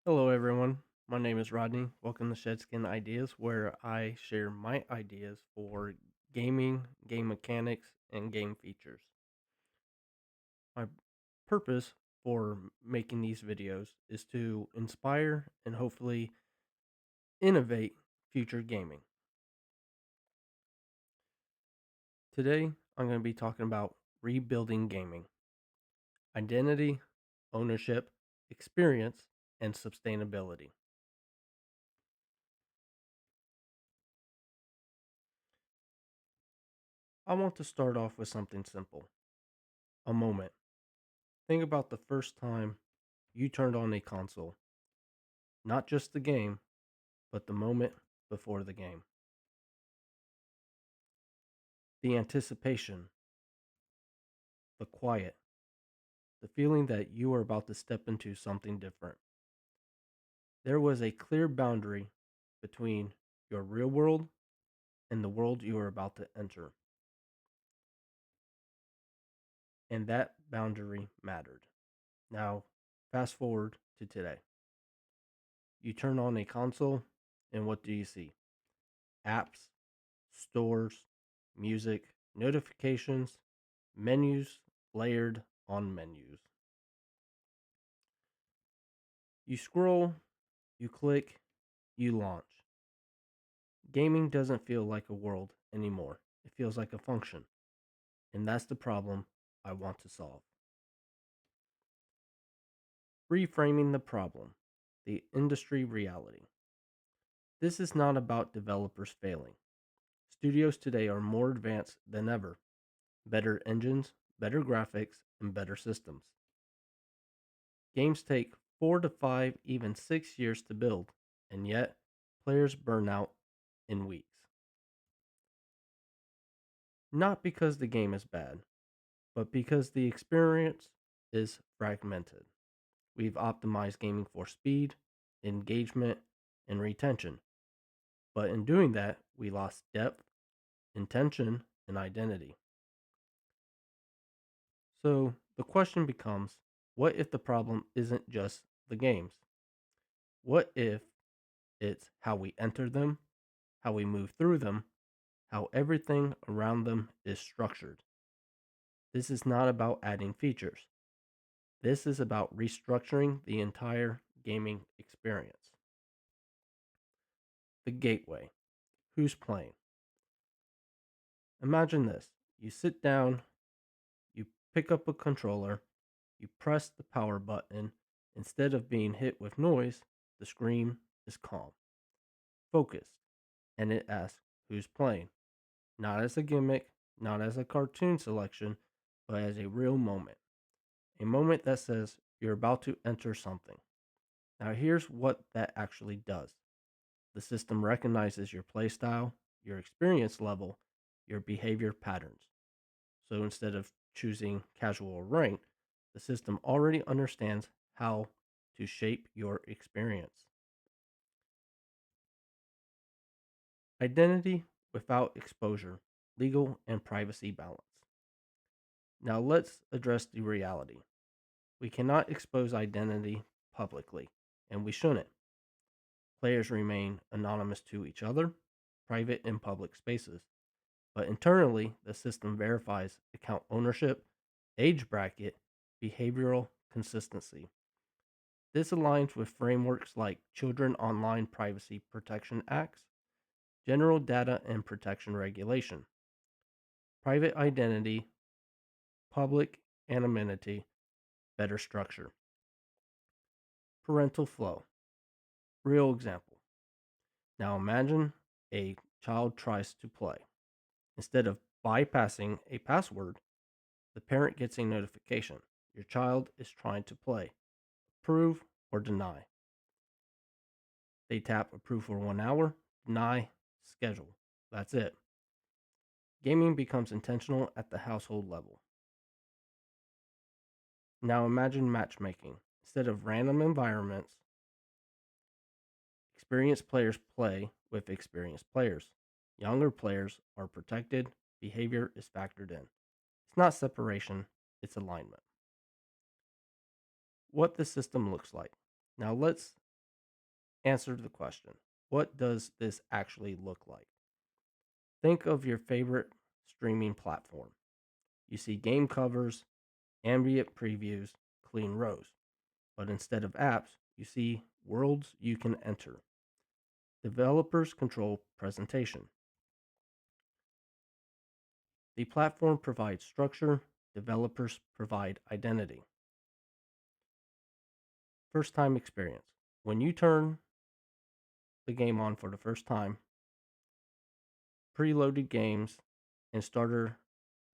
Hello, everyone. My name is Rodney. Welcome to Shedskin Ideas, where I share my ideas for gaming, game mechanics, and game features. My purpose for making these videos is to inspire and hopefully innovate future gaming. Today, I'm going to be talking about rebuilding gaming, identity, ownership, experience, and sustainability. I want to start off with something simple, a moment. Think about the first time you turned on a console, not just the game, but the moment before the game. The anticipation, the quiet, the feeling that you are about to step into something different. There was a clear boundary between your real world and the world you are about to enter, and that boundary mattered. Now, fast forward to today. You turn on a console, and what do you see? Apps, stores, music, notifications, menus layered on menus. You scroll, you click, you launch. Gaming doesn't feel like a world anymore. It feels like a function. And that's the problem I want to solve. Reframing the problem, the industry reality. This is not about developers failing. Studios today are more advanced than ever. Better engines, better graphics, and better systems. Games take 4 to 5, even 6 years to build, and yet players burn out in weeks. Not because the game is bad, but because the experience is fragmented. We've optimized gaming for speed, engagement, and retention, but in doing that, we lost depth, intention, and identity. So the question becomes, what if the problem isn't just the games? What if it's how we enter them, how we move through them, how everything around them is structured? This is not about adding features. This is about restructuring the entire gaming experience. The gateway. Who's playing? Imagine this. You sit down, you pick up a controller, you press the power button. Instead of being hit with noise, the screen is calm, focused, and it asks, who's playing? Not as a gimmick, not as a cartoon selection, but as a real moment. A moment that says you're about to enter something. Now, here's what that actually does. The system recognizes your playstyle, your experience level, your behavior patterns. So instead of choosing casual or ranked, the system already understands how to shape your experience. Identity without exposure, legal and privacy balance. Now let's address the reality. We cannot expose identity publicly, and we shouldn't. Players remain anonymous to each other, private in public spaces. But internally, the system verifies account ownership, age bracket, behavioral consistency. This aligns with frameworks like Children Online Privacy Protection Acts, General Data and Protection Regulation, Private Identity, Public Anonymity, better structure. Parental flow. Real example. Now imagine a child tries to play. Instead of bypassing a password, the parent gets a notification. Your child is trying to play. Approve or deny. They tap approve for 1 hour, deny, schedule. That's it. Gaming becomes intentional at the household level. Now imagine matchmaking. Instead of random environments, experienced players play with experienced players. Younger players are protected, behavior is factored in. It's not separation, it's alignment. What the system looks like. Now let's answer the question, what does this actually look like? Think of your favorite streaming platform. You see game covers, ambient previews, clean rows. But instead of apps, you see worlds you can enter. Developers control presentation. The platform provides structure, developers provide identity. First time experience. When you turn the game on for the first time, preloaded games and starter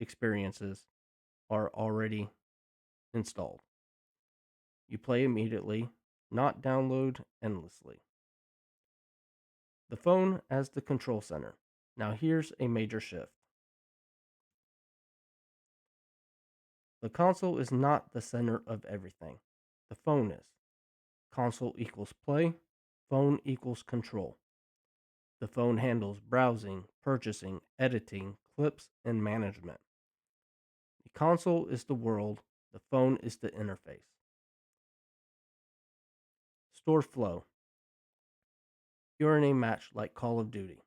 experiences are already installed. You play immediately, not download endlessly. The phone as the control center. Now here's a major shift. The console is not the center of everything. The phone is. Console equals play, phone equals control. The phone handles browsing, purchasing, editing, clips, and management. The console is the world, the phone is the interface. Store flow. You're in a match like Call of Duty,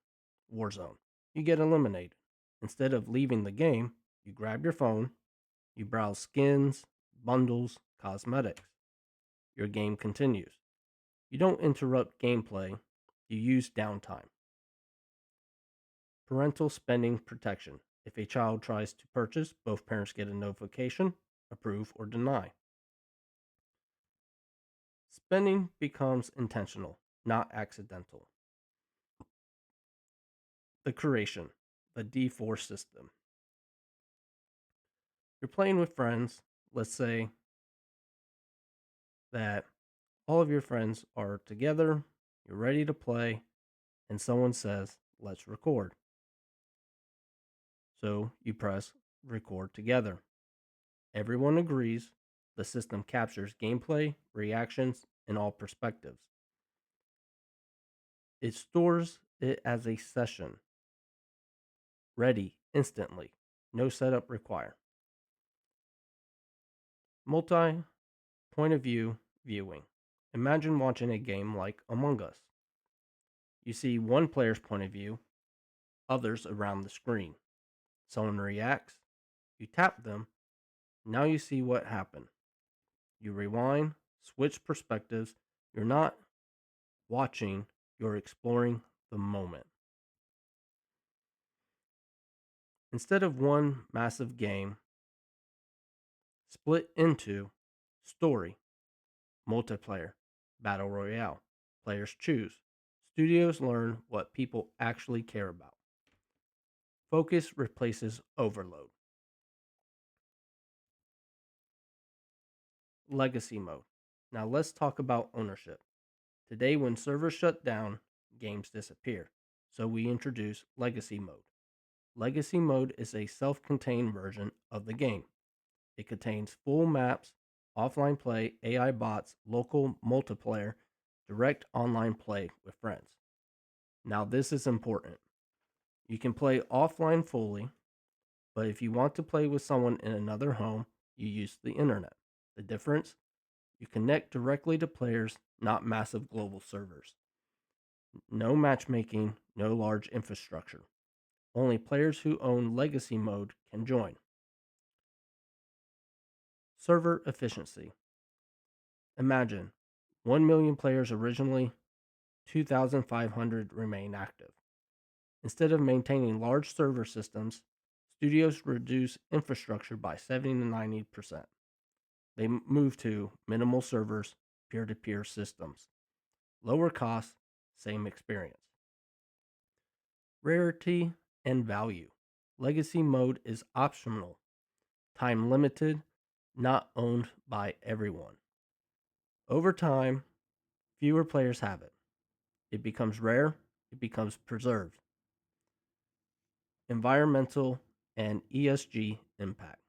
Warzone. You get eliminated. Instead of leaving the game, you grab your phone, you browse skins, bundles, cosmetics. Your game continues. You don't interrupt gameplay, you use downtime. Parental spending protection. If a child tries to purchase, both parents get a notification, approve or deny. Spending becomes intentional, not accidental. The curation, the D4 system. You're playing with friends. Let's say that all of your friends are together, you're ready to play, and someone says, let's record. So you press record together. Everyone agrees. The system captures gameplay, reactions, and all perspectives. It stores it as a session, ready instantly. No setup required. Multi point of view viewing. Imagine watching a game like Among Us. You see one player's point of view, others around the screen. Someone reacts, you tap them, now you see what happened. You rewind, switch perspectives. You're not watching, you're exploring the moment. Instead of one massive game, split into story, multiplayer, battle royale. Players choose. Studios learn what people actually care about. Focus replaces overload. Legacy mode. Now let's talk about ownership. Today, when servers shut down, games disappear. So we introduce legacy mode. Legacy mode is a self contained version of the game. It contains full maps, offline play, AI bots, local multiplayer, direct online play with friends. Now, this is important. You can play offline fully, but if you want to play with someone in another home, you use the internet. The difference? You connect directly to players, not massive global servers. No matchmaking, no large infrastructure. Only players who own legacy mode can join. Server efficiency. Imagine 1 million players originally, 2,500 remain active. Instead of maintaining large server systems, studios reduce infrastructure by 70 to 90%. They move to minimal servers, peer to peer systems. Lower costs, same experience. Rarity and value. Legacy mode is optional, time limited, not owned by everyone. Over time, fewer players have it. It becomes rare, it becomes preserved. Environmental and ESG impact.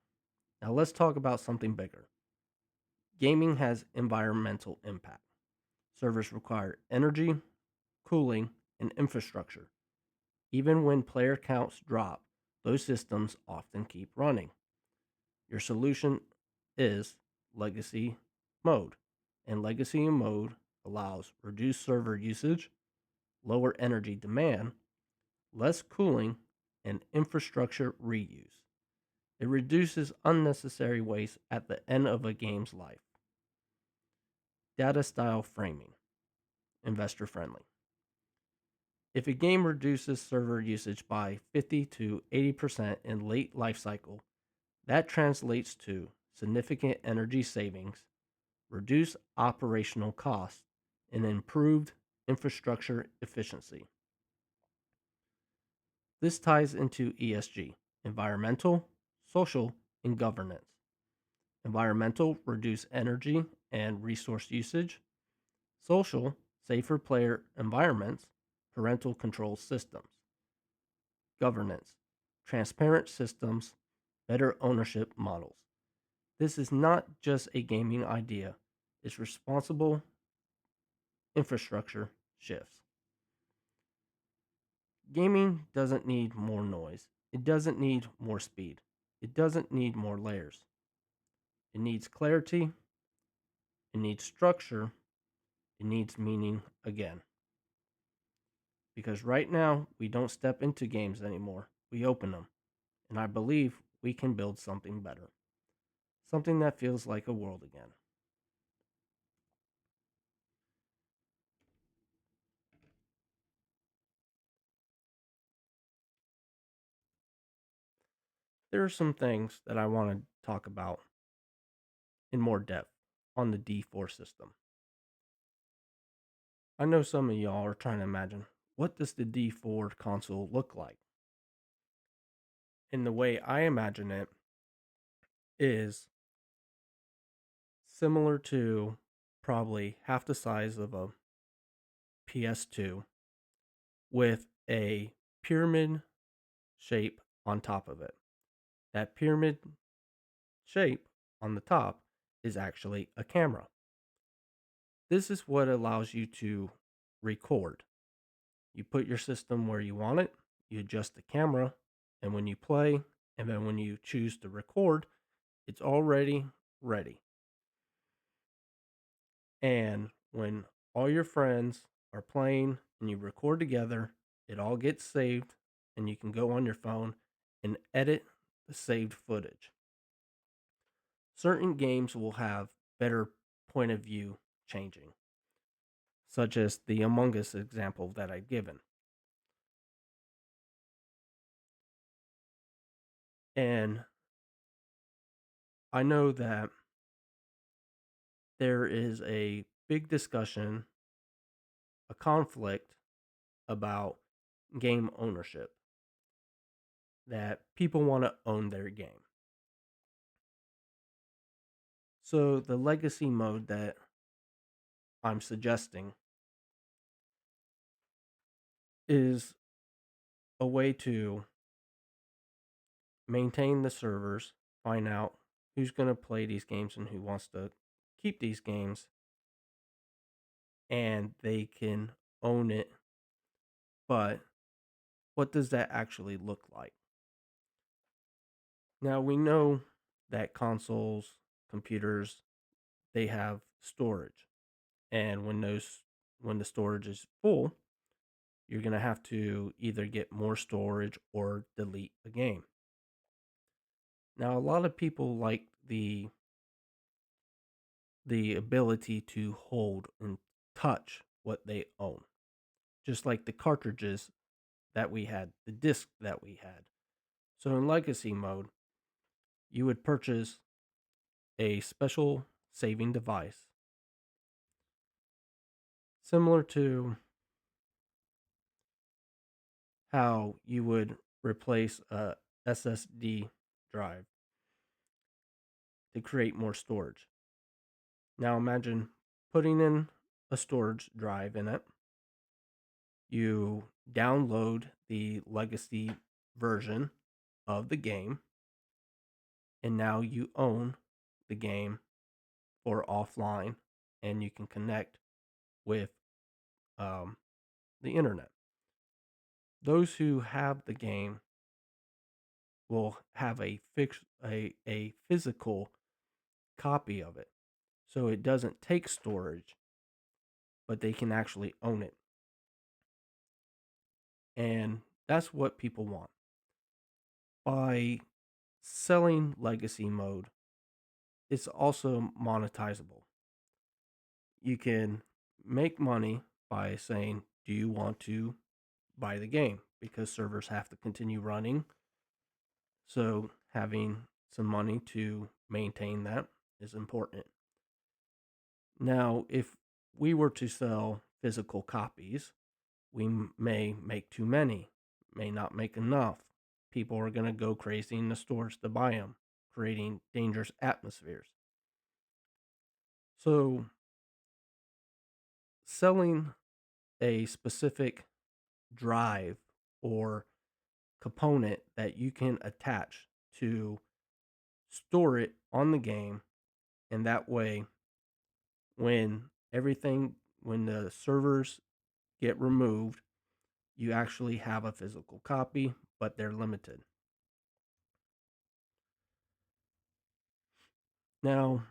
Now let's talk about something bigger. Gaming has environmental impact. Servers require energy, cooling, and infrastructure. Even when player counts drop, those systems often keep running. Your solution is legacy mode, and legacy mode allows reduced server usage, lower energy demand, less cooling, and infrastructure reuse. It reduces unnecessary waste at the end of a game's life. Data style framing, investor friendly. If a game reduces server usage by 50 to 80% in late life cycle, that translates to significant energy savings, reduced operational costs, and improved infrastructure efficiency. This ties into ESG, environmental, social, and governance. Environmental, reduce energy and resource usage. Social, safer player environments, parental control systems. Governance, transparent systems, better ownership models. This is not just a gaming idea, it's responsible infrastructure shifts. Gaming doesn't need more noise, it doesn't need more speed, it doesn't need more layers. It needs clarity, it needs structure, it needs meaning again. Because right now, we don't step into games anymore, we open them. And I believe we can build something better, something that feels like a world again. There are some things that I want to talk about in more depth on the D4 system. I know some of y'all are trying to imagine, what does the D4 console look like? And the way I imagine it is similar to probably half the size of a PS2 with a pyramid shape on top of it. That pyramid shape on the top is actually a camera. This is what allows you to record. You put your system where you want it, you adjust the camera, and when you play, and then when you choose to record, it's already ready. And when all your friends are playing and you record together, it all gets saved, and you can go on your phone and edit the saved footage. Certain games will have better point of view changing, such as the Among Us example that I've given. And I know that there is a big discussion, a conflict about game ownership, that people want to own their game. So, the legacy mode that I'm suggesting is a way to maintain the servers, find out who's going to play these games and who wants to keep these games, and they can own it. But what does that actually look like? Now, we know that consoles, computers, they have storage. And when the storage is full, you're going to have to either get more storage or delete a game. Now, a lot of people like the ability to hold and touch what they own, just like the cartridges that we had, the disc that we had. So in legacy mode, you would purchase a special saving device similar to how you would replace a SSD drive to create more storage. Now imagine putting in a storage drive in it. You download the legacy version of the game, and now you own the game for offline, and you can connect with um, the internet. Those who have the game will have a physical copy of it, so it doesn't take storage. but they can actually own it. And that's what people want. By selling legacy mode, it's also monetizable. You can make money by saying, do you want to buy the game? Because servers have to continue running. So having some money to maintain that is important. Now, if we were to sell physical copies, we may make too many, may not make enough. People are going to go crazy in the stores to buy them, creating dangerous atmospheres. So, selling a specific drive or component that you can attach to store it on the game, and that way, when everything, when the servers get removed, you actually have a physical copy, but they're limited. Now,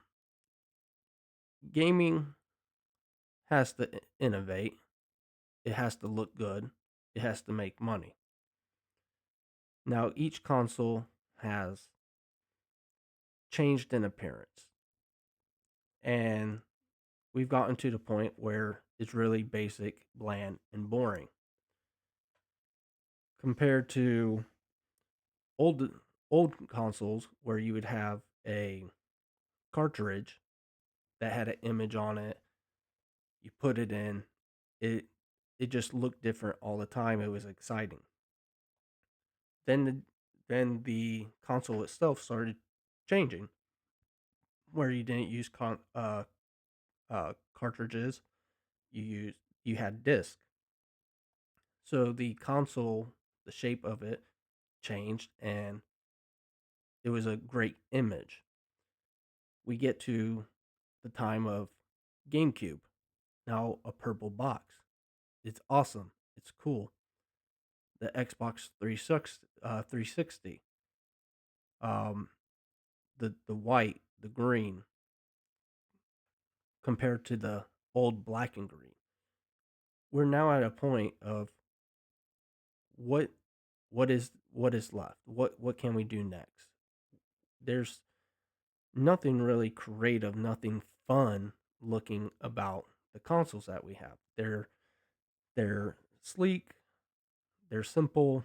gaming has to innovate, it has to look good, it has to make money. Now, each console has changed in appearance, and we've gotten to the point where it's really basic, bland, and boring compared to old old consoles where you would have a cartridge that had an image on it. You put it in, it it just looked different all the time. It was exciting. Then the console itself started changing, where you didn't use cartridges. You had disc. So the console, the shape of it changed, and it was a great image. We get to the time of GameCube. Now a purple box. It's awesome. It's cool. The Xbox 360, um, the white, the green, compared to the old black and green. We're now at a point of what what is left. What can we do next? There's nothing really creative, nothing fun looking about the consoles that we have. They're sleek, they're simple,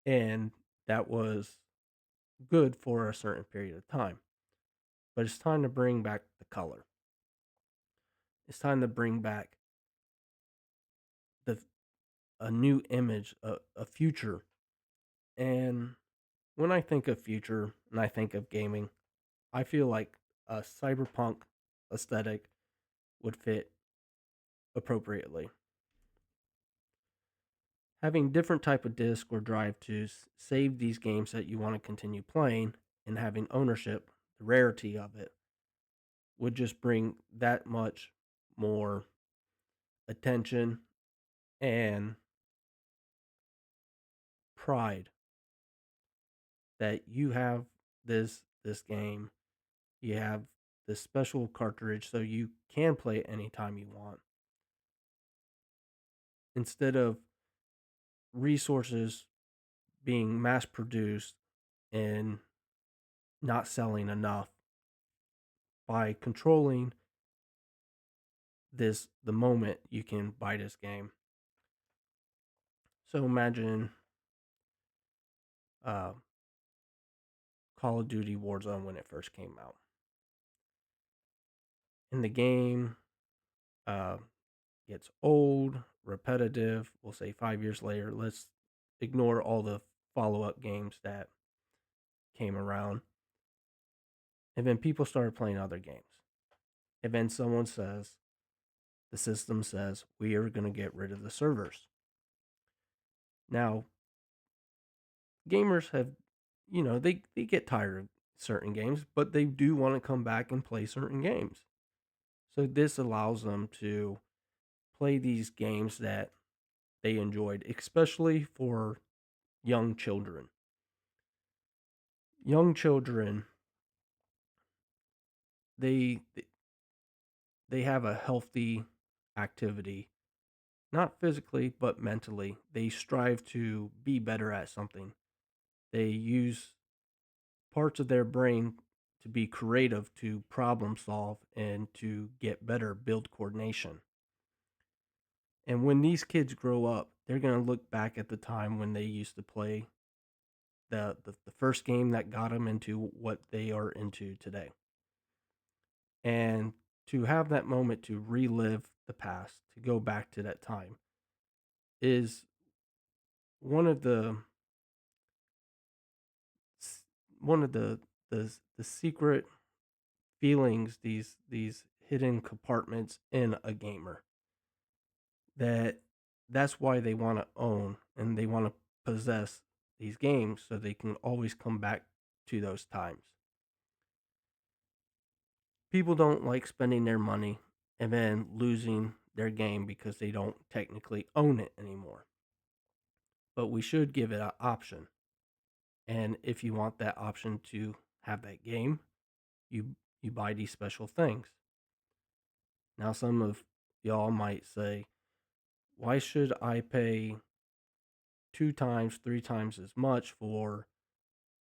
and that was good for a certain period of time. But it's time to bring back the color. It's time to bring back the a new image, a future. And when I think of future and I think of gaming, I feel like a cyberpunk aesthetic would fit appropriately. Having different type of disk or drive to save these games that you want to continue playing and having ownership, the rarity of it, would just bring that much more attention and pride that you have this game, you have this special cartridge so you can play it anytime you want, instead of resources being mass produced and not selling enough. By controlling the moment you can buy this game. So imagine uh, Call of Duty Warzone when it first came out. And the game uh, gets old, repetitive. We'll say 5 years later. Let's ignore all the follow up games that came around. And then people started playing other games. And then someone says, the system says, we are going to get rid of the servers. Now, gamers have, they get tired of certain games, but they do want to come back and play certain games. So this allows them to play these games that they enjoyed, especially for young children. Young children, they they have a healthy activity, not physically, but mentally. They strive to be better at something. They use parts of their brain to be creative, to problem solve, and to get better, build coordination. And when these kids grow up, they're going to look back at the time when they used to play the first game that got them into what they are into today. And to have that moment to relive the past, to go back to that time, is one of the one of the secret feelings, these hidden compartments in a gamer, that that's why they want to own and they want to possess these games so they can always come back to those times. People don't like spending their money and then losing their game because they don't technically own it anymore. But we should give it an option. And if you want that option to have that game, you buy these special things. Now some of y'all might say, why should I pay 2 times, 3 times as much for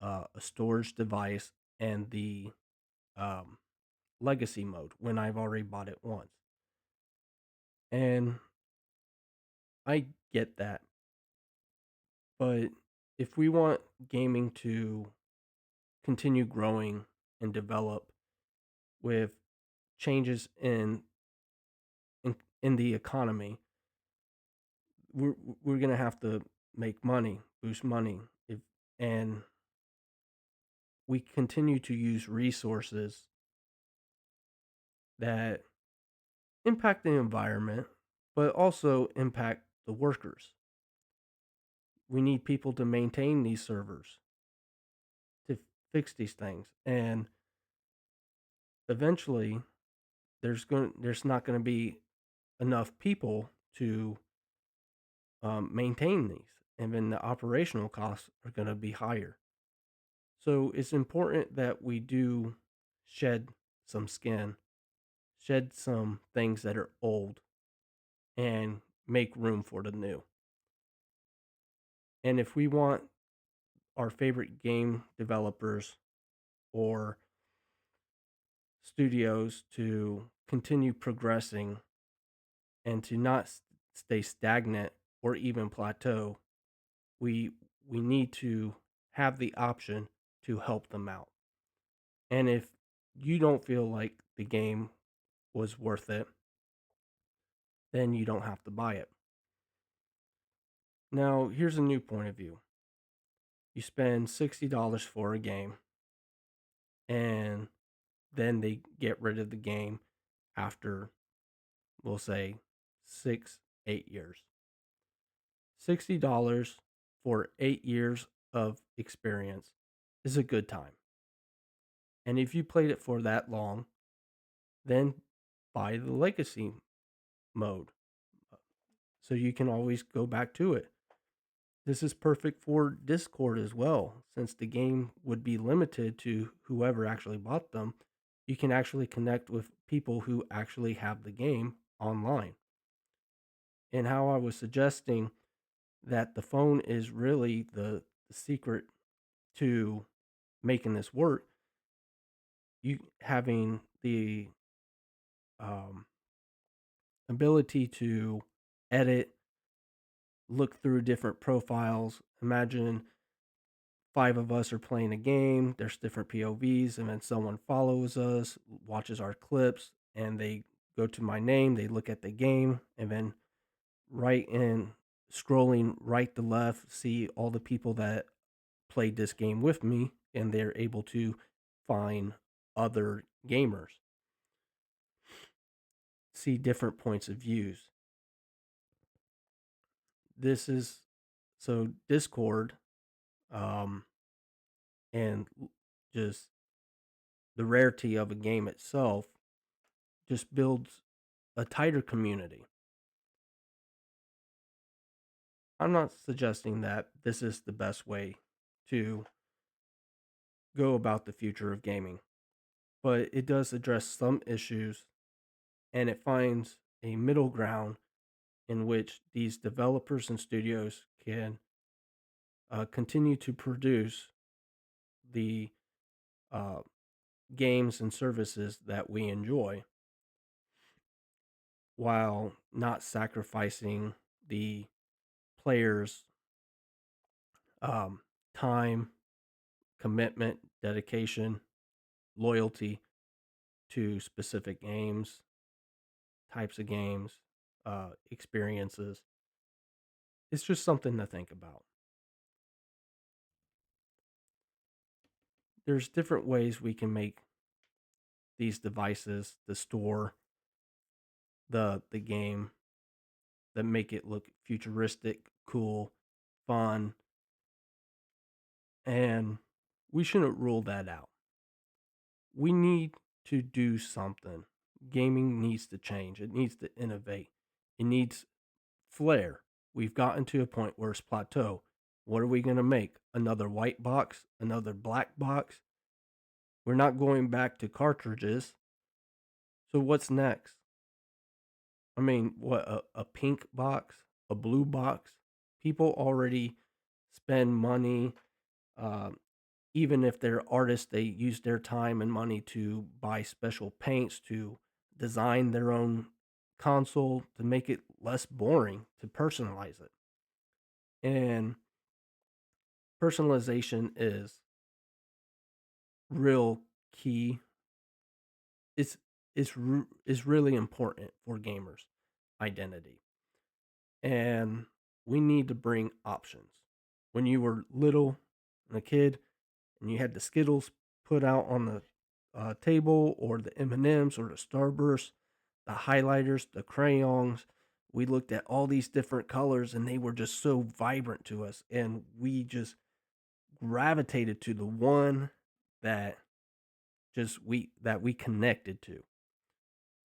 a storage device and the um, legacy mode when I've already bought it once? And I get that. But if we want gaming to continue growing and develop with changes in the economy, we're we're gonna have to make money, boost money, if and we continue to use resources that impact the environment, but also impact the workers. We need people to maintain these servers, to fix these things, and eventually there's not going to be enough people to maintain these, and then the operational costs are going to be higher. So it's important that we do shed some skin, shed some things that are old, and make room for the new. And if we want our favorite game developers or studios to continue progressing and to not stay stagnant or even plateau, we we need to have the option to help them out. And if you don't feel like the game was worth it, then you don't have to buy it. Now, here's a new point of view. You spend $60 for a game and then they get rid of the game after, we'll say, 6, 8 years. $60 for 8 years of experience is a good time. And if you played it for that long, then buy the legacy mode so you can always go back to it. This is perfect for Discord as well, since the game would be limited to whoever actually bought them. You can actually connect with people who actually have the game online. And how I was suggesting that the phone is really the secret to making this work, you having the um, ability to edit, look through different profiles. Imagine 5 of us are playing a game, there's different POVs, and then someone follows us, watches our clips, and they go to my name, they look at the game, and then right in scrolling right to left, see all the people that played this game with me, and they're able to find other gamers, see different points of views. This is so Discord, um, and just the rarity of a game itself just builds a tighter community. I'm not suggesting that this is the best way to go about the future of gaming, but it does address some issues and it finds a middle ground in which these developers and studios can continue to produce the uh, games and services that we enjoy while not sacrificing the players' um, time, commitment, dedication, loyalty to specific games, types of games, experiences. It's just something to think about. There's different ways we can make these devices, the store, the game, that make it look futuristic, cool, fun, and we shouldn't rule that out. We need to do something. Gaming needs to change. It needs to innovate. It needs flair. We've gotten to a point where it's plateau. What are we going to make? Another white box? Another black box? We're not going back to cartridges. So what's next? I mean, what, a pink box? A blue box? People already spend money. Um, Even if they're artists, they use their time and money to buy special paints to design their own console to make it less boring, to personalize it. And personalization is real key. It's is really important for gamers' identity. And we need to bring options. When you were little and a kid, and you had the Skittles put out on the table, or the M&Ms, or the Starburst, the highlighters, the crayons. We looked at all these different colors, and they were just so vibrant to us, and we just gravitated to the one that we connected to.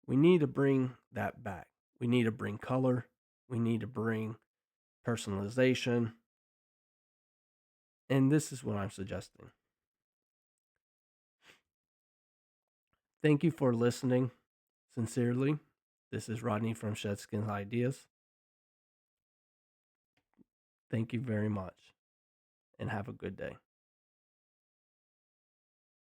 We need to bring that back. We need to bring color. We need to bring personalization, and this is what I'm suggesting. Thank you for listening. Sincerely, this is Rodney from Shedskin's Ideas. Thank you very much, and have a good day.